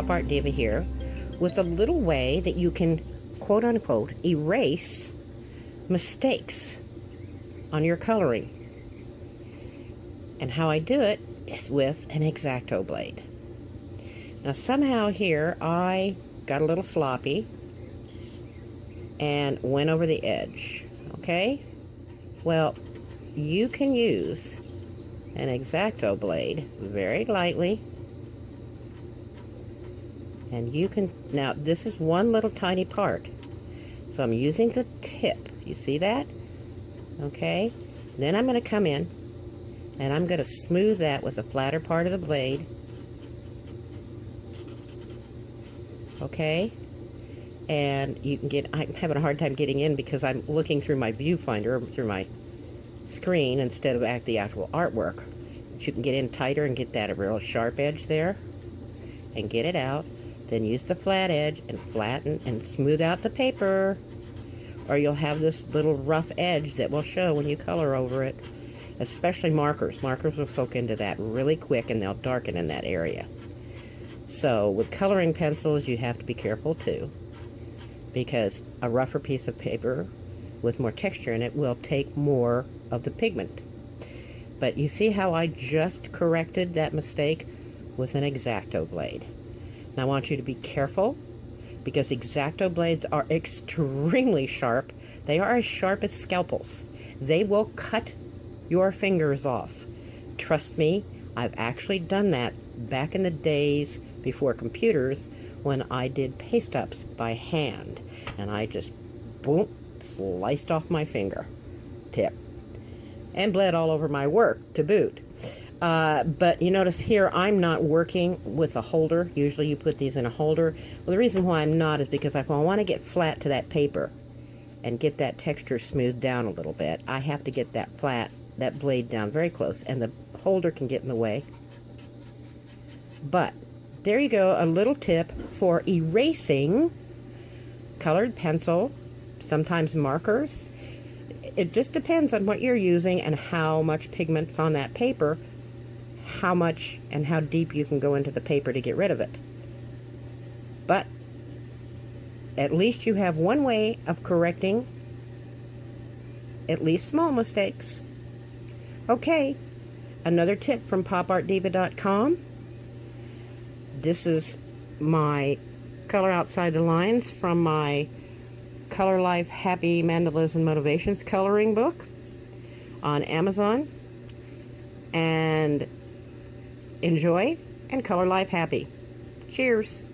Pop Art Diva here with a little way that you can quote unquote erase mistakes on your coloring. And how I do it is with an X-Acto blade. Now somehow here I got a little sloppy and went over the edge. Okay? Well, you can use an Xacto blade very lightly, and you can, now this is one little tiny part, so I'm using the tip. You see that? Okay, then I'm going to come in and I'm going to smooth that with the flatter part of the blade. Okay, and you can get, I'm having a hard time getting in because I'm looking through my viewfinder, through my screen instead of at the actual artwork. But you can get in tighter and get that real sharp edge there and get it out. Then use the flat edge and flatten and smooth out the paper, or you'll have this little rough edge that will show when you color over it. Especially markers. Markers will soak into that really quick and they'll darken in that area. So with coloring pencils you have to be careful too, because a rougher piece of paper with more texture in it will take more of the pigment. But you see how I just corrected that mistake with an Xacto blade. Now I want you to be careful, because Xacto blades are extremely sharp. They are as sharp as scalpels. They will cut your fingers off. Trust me, I've actually done that back in the days before computers when I did paste ups by hand, and I just boom, sliced off my finger tip and bled all over my work to boot. But you notice here I'm not working with a holder. Usually you put these in a holder. Well, the reason why I'm not is because if I want to get flat to that paper and get that texture smoothed down a little bit, I have to get that flat, that blade down very close, and the holder can get in the way. But there you go, a little tip for erasing colored pencil, sometimes markers. It just depends on what you're using and how much pigment's on that paper, how much and how deep you can go into the paper to get rid of it. But at least you have one way of correcting at least small mistakes. Okay, another tip from popartdiva.com. This is my Color Outside the Lines from my Color Life Happy Mandalas and Motivations coloring book on Amazon. And enjoy and color life happy. Cheers.